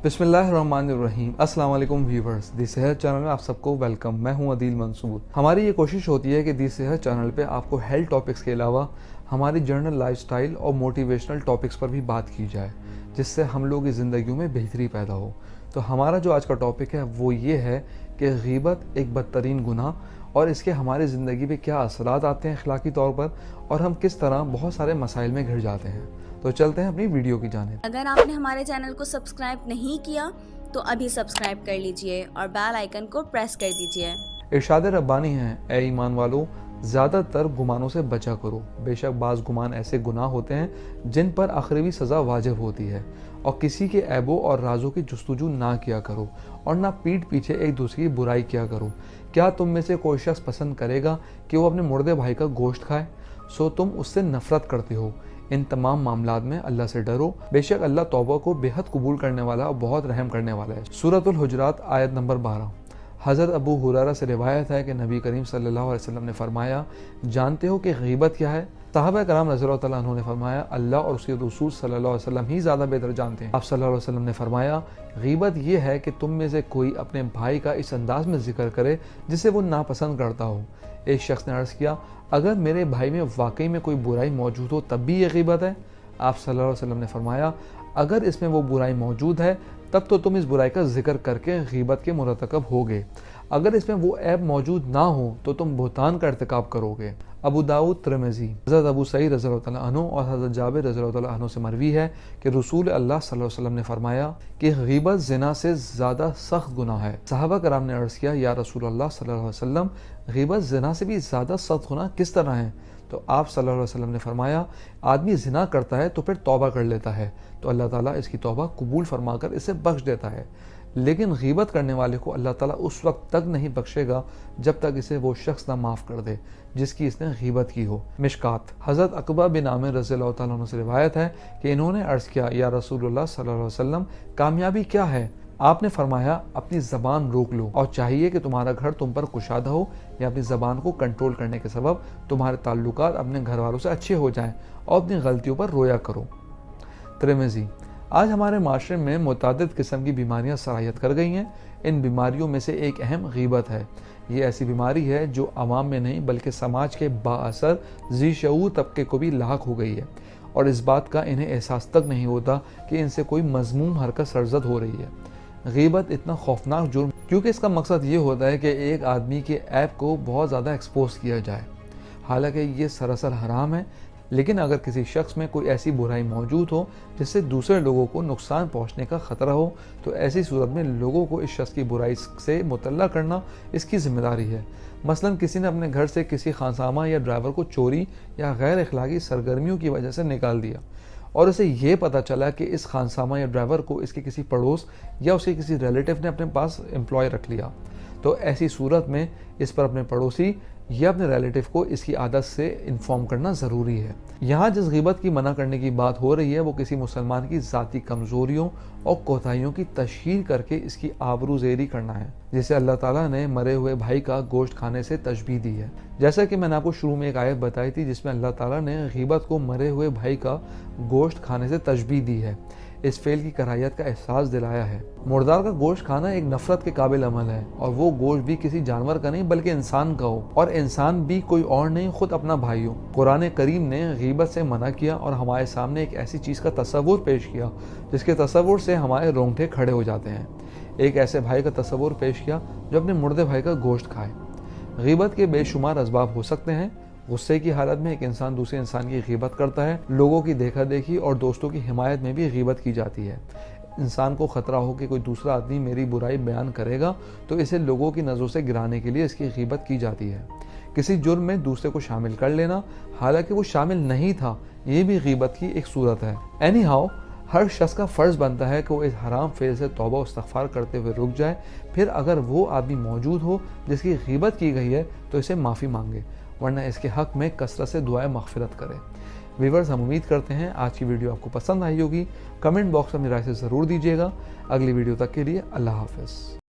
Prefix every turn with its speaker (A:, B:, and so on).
A: बिस्मिल्लाहिर्रहमानिर्रहीम। अस्सलाम वालेकुम व्यूवर्स, दी सेहत चैनल में आप सबको वेलकम। मैं हूं अदील मंसूर। हमारी ये कोशिश होती है कि दी सेहत चैनल पे आपको हेल्थ टॉपिक्स के अलावा हमारी जनरल लाइफस्टाइल और मोटिवेशनल टॉपिक्स पर भी बात की जाए, जिससे हम लोग की ज़िंदगियों में बेहतरी पैदा हो। तो हमारा जो आज का टॉपिक है वो ये है कि गीबत एक बदतरीन गुनाह और इसके हमारी ज़िंदगी पे क्या असरात आते हैं अखलाकी तौर पर, और हम किस तरह बहुत सारे मसाइल में घिर जाते हैं। तो चलते हैं अपनी वीडियो की जानिब।
B: अगर आपने हमारे चैनल को सब्सक्राइब नहीं किया तो अभी सब्सक्राइब कर लीजिए और बेल आइकन को प्रेस कर दीजिए।
A: इरशाद रब्बानी है, ए ईमान वालों, ज़्यादातर गुमानों से बचा करो। बेशक बाज़ गुमान ऐसे गुनाह होते हैं जिन पर आखिरी सज़ा वाजिब होती है, और किसी के ऐबों और राजों की जुस्तजू ना किया करो, और ना पीठ पीछे एक दूसरे की बुराई किया करो। क्या तुम में से कोई शख्स पसंद करेगा कि वो अपने मुर्दे भाई का गोश्त खाए? सो तुम उससे नफरत करते हो। इन तमाम मामलात में अल्लाह से डरो, बेशक अल्लाह तौबा को बेहद कबूल करने वाला और बहुत रहम करने वाला है। सूरतुल हुजरात आयत नंबर 12। हज़रत अबू हुरैरा से रिवायत है कि नबी करीम सल्लल्लाहु अलैहि वसल्लम ने फरमाया, जानते हो कि गीबत क्या है? सहाबा कराम रज़ियल्लाहु तआला अन्हुम ने फरमाया, अल्लाह और उसके रसूल सल्लल्लाहु अलैहि वसल्लम ही ज़्यादा बेहतर जानते हैं। आप सल्लल्लाहु अलैहि वसल्लम ने फरमाया, गीबत ये है कि तुम में से कोई अपने भाई का इस अंदाज में जिक्र करे जिसे वो नापसंद करता हो। एक शख्स ने अर्ज़ किया, अगर मेरे भाई में वाकई में कोई बुराई मौजूद हो तब भी ये गीबत है? आप सल्लल्लाहु अलैहि वसल्लम ने फरमाया, अगर इसमें वो बुराई मौजूद है तब तो तुम इस बुराई का जिक्र करके गीबत के मुरतकब होगे। अगर इसमें वो ऐब मौजूद ना हो तो तुम बुहतान का इर्तिकाब करोगे। अबू दाऊद, तिरमिज़ी। हज़रत अबू सईद रज़ियल्लाहु तआला अन्हु और हज़रत जाबिर रज़ियल्लाहु तआला अन्हु से मरवी है कि रसूल अल्लाह सल्लल्लाहु अलैहि वसल्लम ने फरमाया कि गीबत ज़िना से ज़्यादा सख्त गुनाह है। सहाबा कराम ने अर्ज़ किया, या रसूल अल्लाह सल्लल्लाहु अलैहि वसल्लम, गीबत ज़िना से भी ज़्यादा सख्त गुनाह किस तरह है? तो आप सल्लल्लाहु अलैहि वसल्लम ने फरमाया, आदमी ज़िना करता है तो फिर तौबा कर लेता है तो अल्लाह ताला इसकी तौबा कबूल फरमाकर इसे बख्श देता है, लेकिन गीबत करने वाले को अल्लाह ताला उस वक्त तक नहीं बख्शेगा जब तक इसे वो शख्स ना माफ़ कर दे जिसकी इसने गीबत की हो। मिशकात। हज़रत अकबा बिन आमिर रज़ियल्लाहु तआला अन्हु से रिवायत है कि इन्होंने अर्ज़ किया, या रसूलुल्लाह सल्लल्लाहु अलैहि वसल्लम, कामयाबी क्या है? आपने फरमाया, अपनी ज़बान रोक लो, और चाहिए कि तुम्हारा घर तुम पर कुशादा हो या अपनी ज़बान को कंट्रोल करने के सबब तुम्हारे ताल्लुकात अपने घर वालों से अच्छे हो जाएं और अपनी गलतियों पर रोया करो। तिरमिज़ी। आज हमारे माशरे में मुतादिद किस्म की बीमारियां सरायत कर गई हैं। इन बीमारियों में से एक अहम गीबत है। ये ऐसी बीमारी है जो आवाम में नहीं बल्कि समाज के बाअसर ज़ी शऊर तबके को भी लाहक हो गई है, और इस बात का इन्हें एहसास तक नहीं होता कि इनसे कोई मज़मूम हरकत सरजद हो रही है। गीबत इतना खौफनाक जुर्म क्योंकि इसका मकसद ये होता है कि एक आदमी के ऐब को बहुत ज़्यादा एक्सपोज किया जाए। हालांकि ये सरासर हराम है, लेकिन अगर किसी शख्स में कोई ऐसी बुराई मौजूद हो जिससे दूसरे लोगों को नुकसान पहुंचने का ख़तरा हो, तो ऐसी सूरत में लोगों को इस शख्स की बुराई से मुतल्ला करना इसकी जिम्मेदारी है। मसलन किसी ने अपने घर से किसी खानसामा या ड्राइवर को चोरी या गैर अखलाकी सरगर्मियों की वजह से निकाल दिया, और उसे ये पता चला कि इस खानसामा या ड्राइवर को इसके किसी पड़ोस या उसके किसी रिलेटिव ने अपने पास एम्प्लॉय रख लिया, तो ऐसी सूरत में इस पर अपने पड़ोसी या अपने रिलेटिव को इसकी आदत से इन्फॉर्म करना ज़रूरी है। यहाँ जिस गीबत की मना करने की बात हो रही है वो किसी मुसलमान की ज़ाती कमज़ोरियों और कोताहियों की तशहीर करके इसकी आबरूज़ेरी करना है, जिसे अल्लाह ताला ने मरे हुए भाई का गोश्त खाने से तशबीह दी है। जैसा कि मैंने आपको शुरू में एक आयत बताई थी जिसमें अल्लाह ताला ने गीबत को मरे हुए भाई का गोश्त खाने से तशबीह दी है, इस फेल की कराहियत का एहसास दिलाया है। मुर्दार का गोश्त खाना एक नफरत के काबिल अमल है, और वो गोश्त भी किसी जानवर का नहीं बल्कि इंसान का हो, और इंसान भी कोई और नहीं, खुद अपना भाई हो। कुरान करीम ने गीबत से मना किया और हमारे सामने एक ऐसी चीज़ का तसव्वुर पेश किया जिसके तसव्वुर से हमारे रोंगटे खड़े हो जाते हैं। एक ऐसे भाई का तसव्वुर पेश किया जो अपने मुर्दे भाई का गोश्त खाए। गीबत के बेशुमार असबाब हो सकते हैं। गुस्से की हालत में एक इंसान दूसरे इंसान की गीबत करता है। लोगों की देखा देखी और दोस्तों की हिमायत में भी गीबत की जाती है। इंसान को ख़तरा हो कि कोई दूसरा आदमी मेरी बुराई बयान करेगा तो इसे लोगों की नज़रों से गिराने के लिए इसकी गीबत की जाती है। किसी जुर्म में दूसरे को शामिल कर लेना हालांकि वो शामिल नहीं था, ये भी गीबत की एक सूरत है। एनी हाउ, हर शख्स का फ़र्ज़ बनता है कि वो इस हराम फेल से तौबा और इस्तिग़फ़ार करते हुए रुक जाए। फिर अगर वो आदमी मौजूद हो जिसकी गीबत की गई है तो इसे माफ़ी मांगे, वरना इसके हक़ में कसरत से दुआए मग़फ़िरत करें। व्यूअर्स, हम उम्मीद करते हैं आज की वीडियो आपको पसंद आई होगी। कमेंट बॉक्स में अपनी राय से ज़रूर दीजिएगा। अगली वीडियो तक के लिए अल्लाह हाफ़िज़।